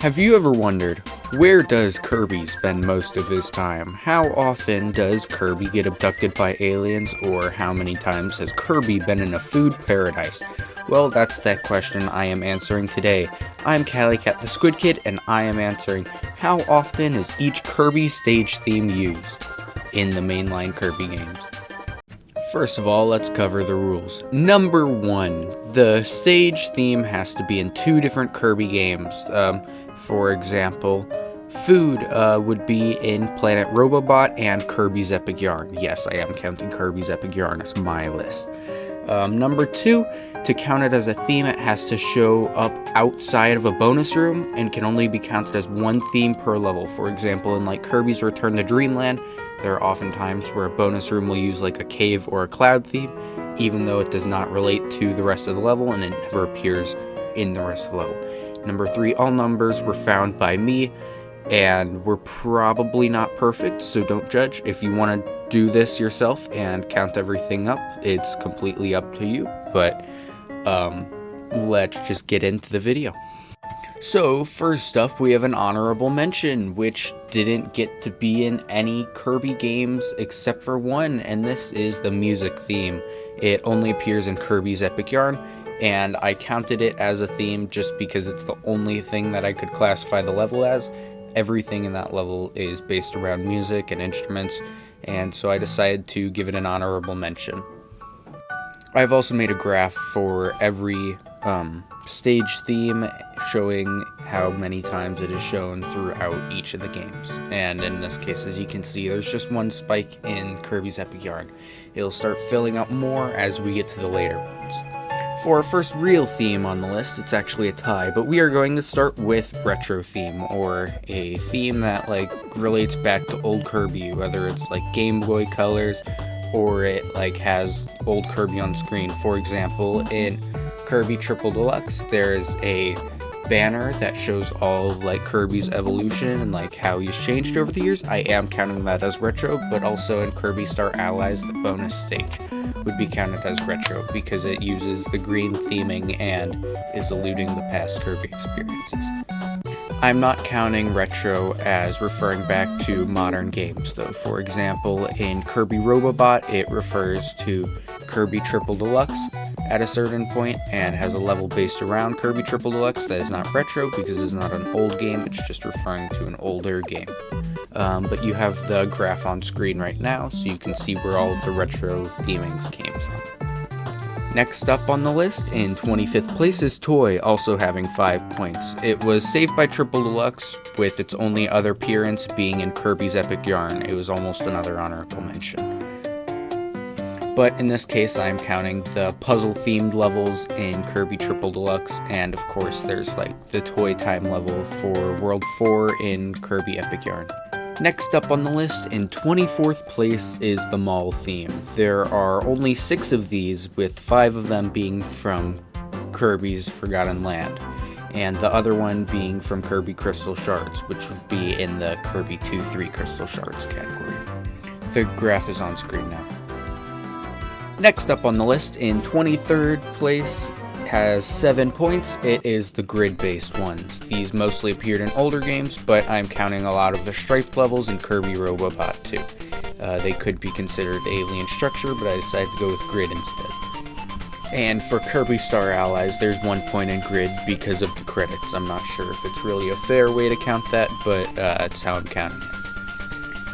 Have you ever wondered, where does Kirby spend most of his time? How often does Kirby get abducted by aliens, or how many times has Kirby been in a food paradise? Well, that's that question I am answering today. I'm Callie the Squid Kid, and I am answering, how often is each Kirby stage theme used in the mainline Kirby games? First of all, let's cover the rules. Number 1, the stage theme has to be in 2 different Kirby games. For example, food would be in Planet Robobot and Kirby's Epic Yarn. Yes, I am counting Kirby's Epic Yarn as my list. Number 2, to count it as a theme, it has to show up outside of a bonus room and can only be counted as 1 theme per level. For example, in like Kirby's Return to Dreamland, there are often times where a bonus room will use like a cave or a cloud theme, even though it does not relate to the rest of the level and it never appears in the rest of the level. Number 3, all numbers were found by me, and we're probably not perfect, so don't judge. If you want to do this yourself and count everything up, it's completely up to you, but let's just get into the video. So, first up, we have an honorable mention, which didn't get to be in any Kirby games except for one, and this is the music theme. It only appears in Kirby's Epic Yarn, and I counted it as a theme just because it's the only thing that I could classify the level as. Everything in that level is based around music and instruments, and so I decided to give it an honorable mention. I've also made a graph for every stage theme showing how many times it is shown throughout each of the games. And in this case, as you can see, there's just one spike in Kirby's Epic Yarn. It'll start filling up more as we get to the later ones. For our first real theme on the list, it's actually a tie, but we are going to start with retro theme, or a theme that like relates back to old Kirby, whether it's like Game Boy colors or it like has old Kirby on screen. For example, in Kirby Triple Deluxe, there's a banner that shows all of like Kirby's evolution and like how he's changed over the years. I am counting that as retro, but also in Kirby Star Allies, the bonus stage would be counted as retro because it uses the green theming and is alluding to past Kirby experiences. I'm not counting retro as referring back to modern games though. For example, in Kirby Robobot, it refers to Kirby Triple Deluxe at a certain point and has a level based around Kirby Triple Deluxe that is not retro because it's not an old game, it's just referring to an older game. But you have the graph on screen right now, so you can see where all of the retro themings came from. Next up on the list, in 25th place, is Toy, also having 5 points. It was saved by Triple Deluxe, with its only other appearance being in Kirby's Epic Yarn. It was almost another honorable mention. But in this case, I'm counting the puzzle-themed levels in Kirby Triple Deluxe, and of course there's like the Toy Time level for World 4 in Kirby Epic Yarn. Next up on the list, in 24th place, is the Mall theme. There are only 6 of these, with 5 of them being from Kirby's Forgotten Land, and the other one being from Kirby Crystal Shards, which would be in the Kirby 2-3 Crystal Shards category. The graph is on screen now. Next up on the list, in 23rd place, has 7 points. It is the grid-based ones. These mostly appeared in older games, but I'm counting a lot of the striped levels in Kirby Robobot too. They could be considered alien structure, but I decided to go with grid instead. And for Kirby Star Allies, there's 1 point in grid because of the credits. I'm not sure if it's really a fair way to count that, but that's how I'm counting it.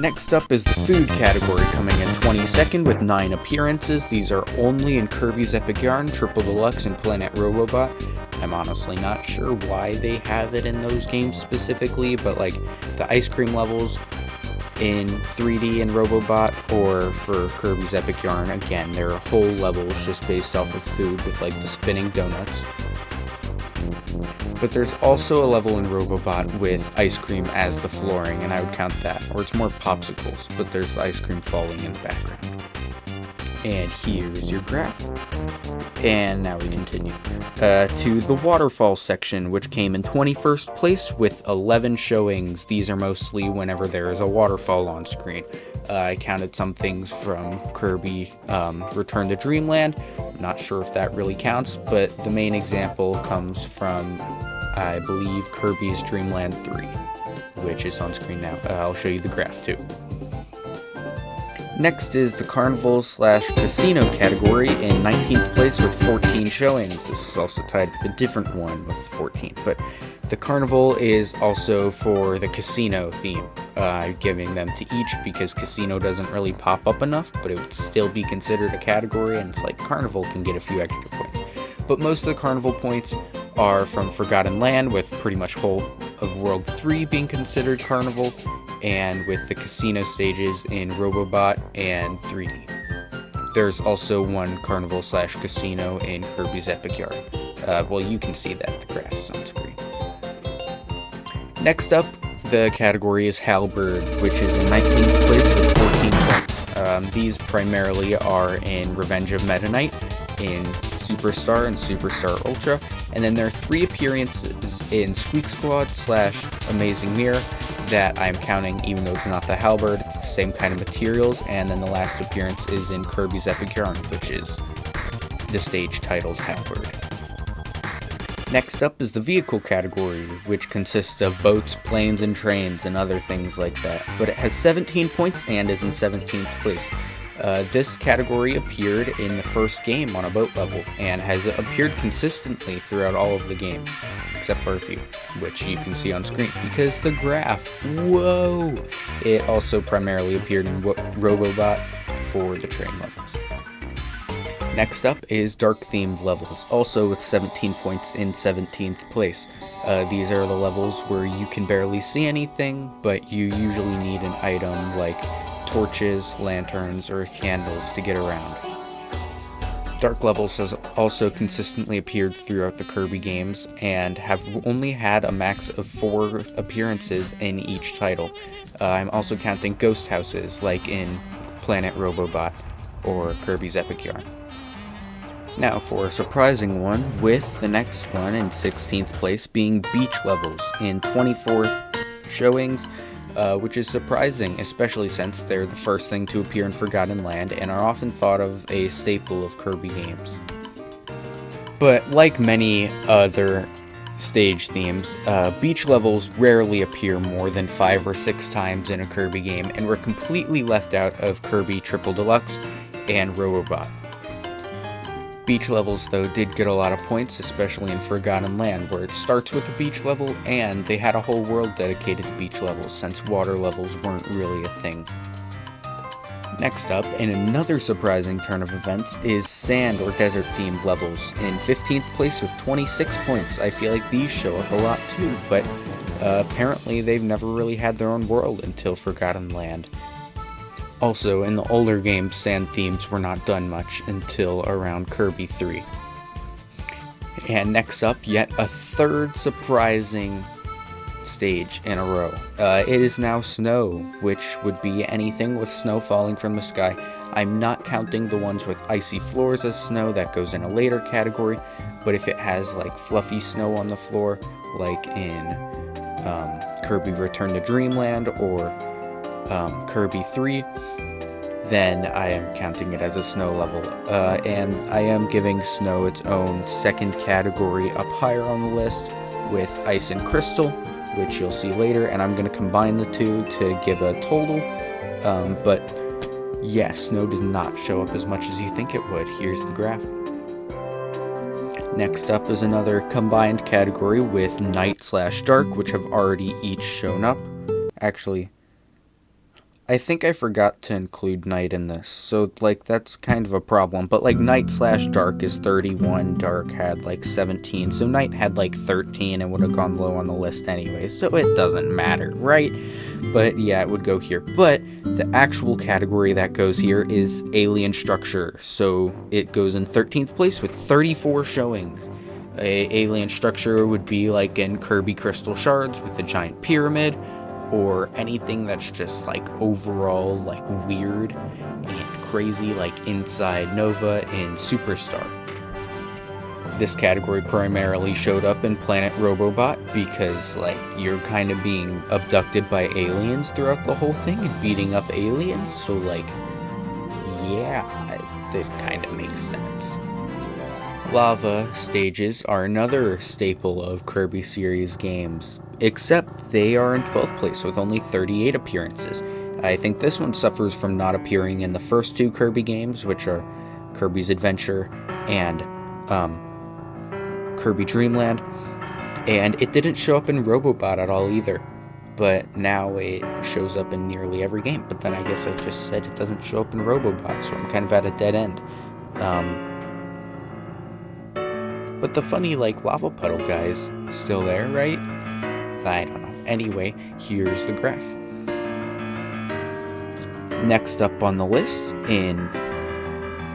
Next up is the food category, coming in 22nd with 9 appearances. These are only in Kirby's Epic Yarn, Triple Deluxe, and Planet Robobot. I'm honestly not sure why they have it in those games specifically, but like the ice cream levels in 3D and Robobot, or for Kirby's Epic Yarn, again, there are whole levels just based off of food with like the spinning donuts. But there's also a level in Robobot with ice cream as the flooring, and I would count that. Or it's more popsicles, but there's the ice cream falling in the background. And here's your graph. And now we continue to the waterfall section, which came in 21st place with 11 showings. These are mostly whenever there is a waterfall on screen. I counted some things from Kirby Return to Dreamland. I'm not sure if that really counts, but the main example comes from I believe, Kirby's Dream Land 3, which is on screen now. I'll show you the graph too. Next is the Carnival/Casino category in 19th place with 14 showings. This is also tied with a different one with 14, but the Carnival is also for the Casino theme, giving them to each because Casino doesn't really pop up enough, but it would still be considered a category, and it's like Carnival can get a few extra points. But most of the Carnival points are from Forgotten Land, with pretty much whole of World 3 being considered Carnival, and with the Casino stages in Robobot and 3D. There's also one Carnival/Casino in Kirby's Epic Yarn. Well, you can see that, the graph is on screen. Next up, the category is Halberd, which is in 19th place with 14 points. These primarily are in Revenge of Meta Knight, in Superstar and Superstar Ultra, and then there are 3 appearances in Squeak Squad/Amazing Mirror that I'm counting, even though it's not the Halberd, it's the same kind of materials, and then the last appearance is in Kirby's Epic Yarn, which is the stage titled Halberd. Next up is the Vehicle category, which consists of boats, planes, and trains, and other things like that, but it has 17 points and is in 17th place. This category appeared in the first game on a boat level, and has appeared consistently throughout all of the games, except for a few, which you can see on screen, because the graph, whoa! It also primarily appeared in Robobot for the train levels. Next up is Dark-themed levels, also with 17 points in 17th place. These are the levels where you can barely see anything, but you usually need an item like torches, lanterns, or candles to get around. Dark levels has also consistently appeared throughout the Kirby games, and have only had a max of 4 appearances in each title. I'm also counting ghost houses, like in Planet Robobot or Kirby's Epic Yarn. Now for a surprising one, with the next one in 16th place being beach levels in 24th showings, which is surprising, especially since they're the first thing to appear in Forgotten Land and are often thought of a staple of Kirby games. But like many other stage themes, beach levels rarely appear more than 5 or 6 times in a Kirby game, and were completely left out of Kirby Triple Deluxe and Robobot. Beach levels, though, did get a lot of points, especially in Forgotten Land, where it starts with a beach level, and they had a whole world dedicated to beach levels, since water levels weren't really a thing. Next up, in another surprising turn of events, is sand or desert themed levels, in 15th place with 26 points. I feel like these show up a lot too, but apparently they've never really had their own world until Forgotten Land. Also, in the older games, sand themes were not done much until around Kirby 3. And next up, yet a third surprising stage in a row. It is now snow, which would be anything with snow falling from the sky. I'm not counting the ones with icy floors as snow, that goes in a later category, but if it has like fluffy snow on the floor, like in Kirby Return to Dreamland or Kirby 3, then I am counting it as a snow level, and I am giving snow its own second category up higher on the list with ice and crystal, which you'll see later, and I'm going to combine the two to give a total, but yeah, snow does not show up as much as you think it would. Here's the graph. Next up is another combined category with night/dark, which have already each shown up. Actually, I think I forgot to include night in this, so like that's kind of a problem, but like night/dark is 31, dark had like 17, so night had like 13 and would have gone low on the list anyway, so it doesn't matter, right? But yeah, it would go here. But the actual category that goes here is alien structure, so it goes in 13th place with 34 showings. Alien structure would be like in Kirby Crystal Shards with the giant pyramid, or anything that's just like overall like weird and crazy, like Inside Nova in Superstar. This category primarily showed up in Planet Robobot because like you're kind of being abducted by aliens throughout the whole thing and beating up aliens, so like yeah, it kind of makes sense. Lava stages are another staple of Kirby series games, except they are in 12th place with only 38 appearances. I think this one suffers from not appearing in the first two Kirby games, which are Kirby's Adventure and Kirby Dreamland, and it didn't show up in Robobot at all either, but now it shows up in nearly every game. But then I guess I just said it doesn't show up in Robobot, so I'm kind of at a dead end. But the funny, lava puddle guy's still there, right? I don't know. Anyway, here's the graph. Next up on the list, in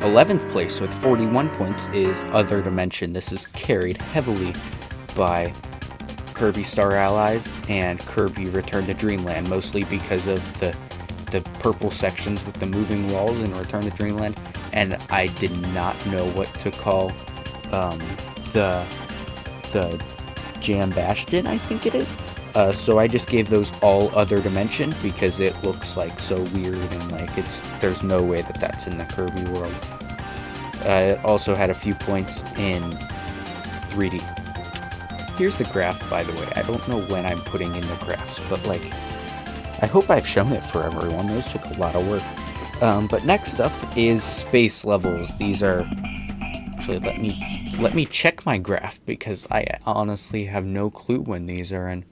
11th place with 41 points, is Other Dimension. This is carried heavily by Kirby Star Allies and Kirby Return to Dreamland, mostly because of the purple sections with the moving walls in Return to Dreamland, and I did not know what to call the Jam Bastion, I think it is. So I just gave those all Other Dimension because it looks so weird and there's no way that that's in the Kirby world. It also had a few points in 3D. Here's the graph, by the way. I don't know when I'm putting in the graphs, but I hope I've shown it for everyone. Those took a lot of work. But next up is space levels. These are actually let me check my graph because I honestly have no clue when these are in.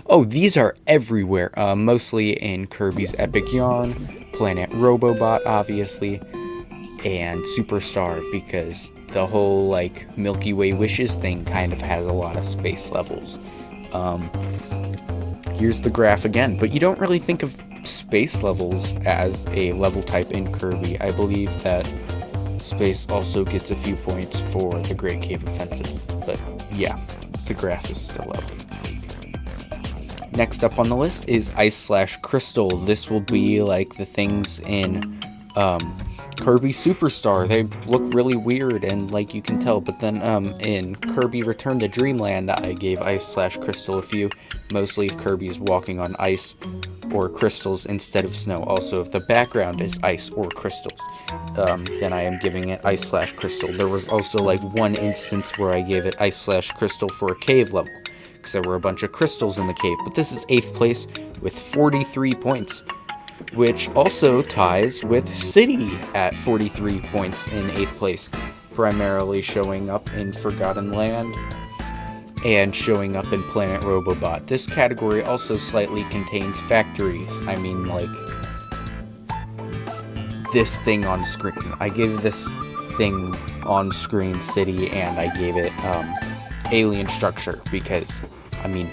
Oh, these are everywhere, mostly in Kirby's Epic Yarn, Planet Robobot, obviously, and Superstar, because the whole, Milky Way Wishes thing kind of has a lot of space levels. Here's the graph again, but you don't really think of space levels as a level type in Kirby. I believe that space also gets a few points for the Great Cave Offensive, but yeah, the graph is still up. Next up on the list is Ice/Crystal. This will be the things in Kirby Superstar. They look really weird and you can tell, but then in Kirby Return to Dreamland, I gave Ice/Crystal a few, mostly if Kirby is walking on ice or crystals instead of snow. Also, if the background is ice or crystals, then I am giving it Ice/Crystal. There was also one instance where I gave it Ice/Crystal for a cave level, because there were a bunch of crystals in the cave, but this is 8th place with 43 points, which also ties with City at 43 points in 8th place, primarily showing up in Forgotten Land and showing up in Planet Robobot. This category also slightly contains factories. I mean, this thing on screen. I gave this thing on screen City, and I gave it Alien Structure, because, I mean,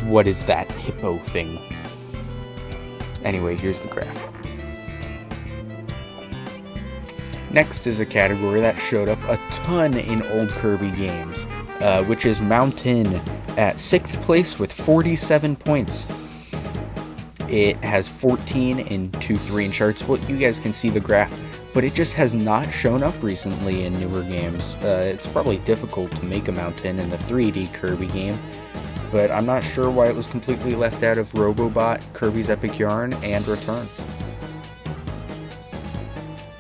what is that hippo thing? Anyway, here's the graph. Next is a category that showed up a ton in old Kirby games, which is Mountain at 6th place with 47 points. It has 14 in 2-3 and charts. Well, you guys can see the graph, but it just has not shown up recently in newer games. It's probably difficult to make a Mountain in the 3D Kirby game, but I'm not sure why it was completely left out of Robobot, Kirby's Epic Yarn, and Returns.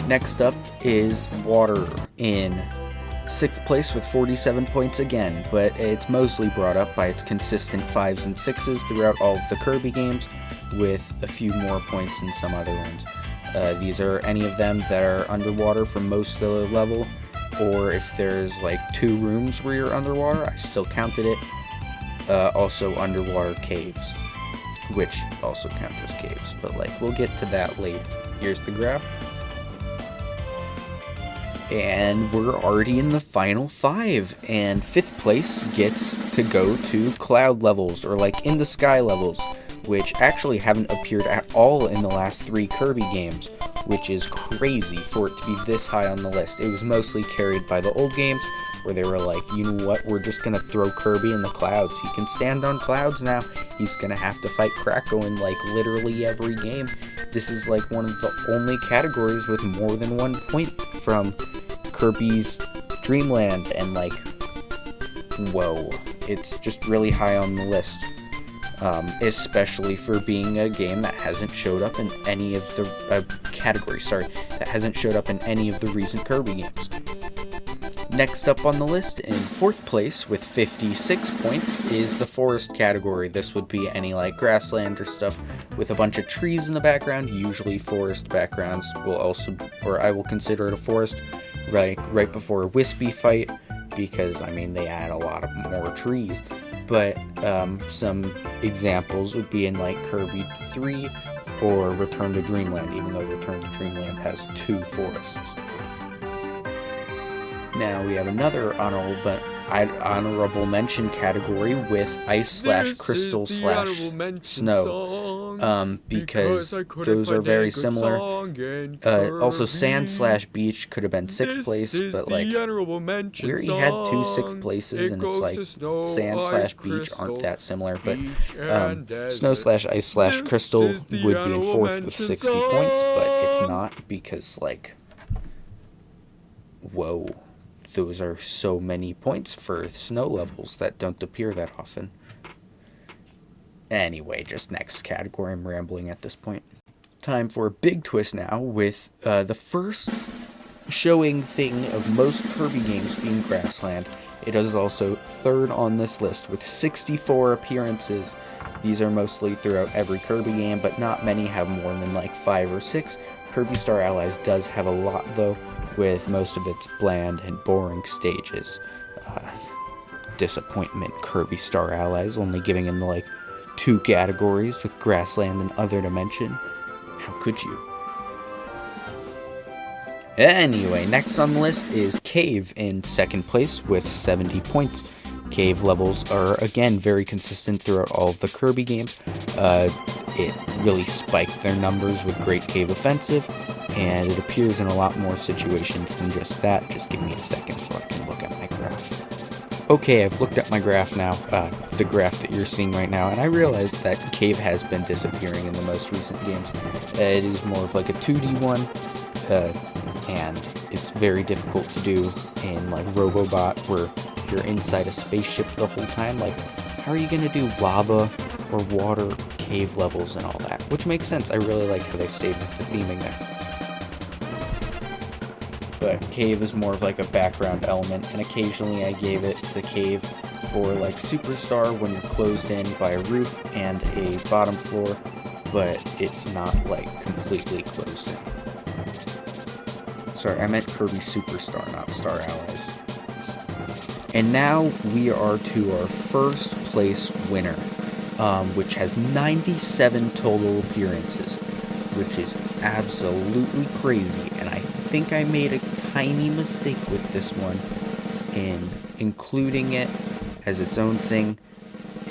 Next up is Water in 6th place with 47 points again, but it's mostly brought up by its consistent 5s and 6s throughout all of the Kirby games, with a few more points in some other ones. These are any of them that are underwater for most of the level, or if there's 2 rooms where you're underwater, I still counted it. Also underwater caves, which also count as caves, but we'll get to that later. Here's the graph. And we're already in the final 5, and 5th place gets to go to cloud levels, or in the sky levels, which actually haven't appeared at all in the last 3 Kirby games, which is crazy for it to be this high on the list. It was mostly carried by the old games, where they were you know what, we're just gonna throw Kirby in the clouds. He can stand on clouds now. He's gonna have to fight Kracko in literally every game. This is one of the only categories with more than 1 point from Kirby's Dreamland, and whoa, it's just really high on the list. especially for being a game that hasn't showed up in any of the category, that hasn't showed up in any of the recent Kirby games. Next up on the list, in 4th place with 56 points, is the forest category. This would be any like grassland or stuff with a bunch of trees in the background. Usually forest backgrounds will also, or I will consider it a forest, right before a wispy fight, because I mean they add a lot of more trees. But some examples would be in like Kirby 3 or Return to Dreamland, even though Return to Dreamland has 2 forests. Now we have another honorable mention category with ice/crystal/snow, because those are very similar. Also sand/beach could have been 6th place, but like we already had 2 6th places, and it's like sand/beach aren't that similar. But snow/ice/crystal would be in 4th with 60 points, but it's not, because like, whoa. Those are so many points for snow levels that don't appear that often. Anyway, just next category. I'm rambling at this point. Time for a big twist now, with the first showing thing of most Kirby games being grassland. It is also 3rd on this list with 64 appearances. These are mostly throughout every Kirby game, but not many have more than like 5 or 6. Kirby Star Allies does have a lot though, with most of its bland and boring stages. Disappointment, Kirby Star Allies only giving in the like 2 categories with grassland and other dimension. How could you? Anyway, next on the list is Cave in 2nd place with 70 points. Cave levels are again very consistent throughout all of the Kirby games. It really spiked their numbers with Great Cave Offensive, and it appears in a lot more situations than just that. Just give me a second so I can look at my graph. Okay, I've looked at my graph now, the graph that you're seeing right now, and I realized that Cave has been disappearing in the most recent games. It is more of like a 2D one, and it's very difficult to do in like Robobot, where you're inside a spaceship the whole time. Like, how are you going to do lava or water or cave levels and all that? Which makes sense. I really like how they stayed with the theming there. But Cave is more of like a background element, and occasionally I gave it to the Cave for like Superstar when you're closed in by a roof and a bottom floor, but it's not like completely closed in. Sorry, I meant Kirby Superstar, not Star Allies. And now we are to our 1st place winner, which has 97 total appearances, which is absolutely crazy. And I think I made a tiny mistake with this one in including it as its own thing,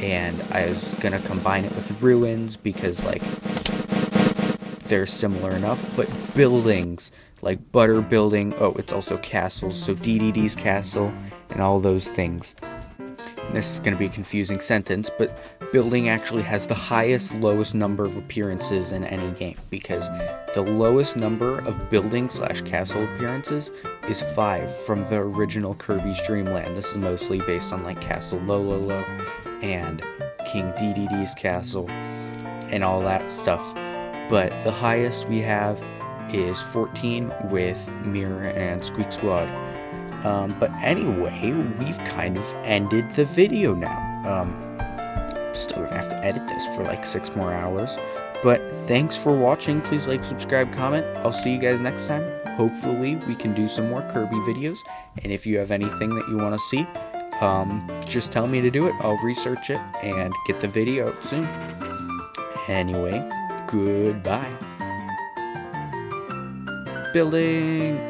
and I was gonna combine it with Ruins because like they're similar enough. But buildings like Butter Building, oh, it's also castles, so DDD's castle and all those things. And this is going to be a confusing sentence, but building actually has the highest lowest number of appearances in any game, because the lowest number of building/castle appearances is 5 from the original Kirby's Dream Land. This is mostly based on like Castle Lololo and King Dedede's castle and all that stuff. But the highest we have is 14 with Mirror and Squeak Squad. But anyway, we've kind of ended the video now. Still gonna have to edit this for like 6 more hours. But thanks for watching. Please like, subscribe, comment. I'll see you guys next time. Hopefully we can do some more Kirby videos. And if you have anything that you want to see, just tell me to do it. I'll research it and get the video out soon. Anyway, goodbye. Building.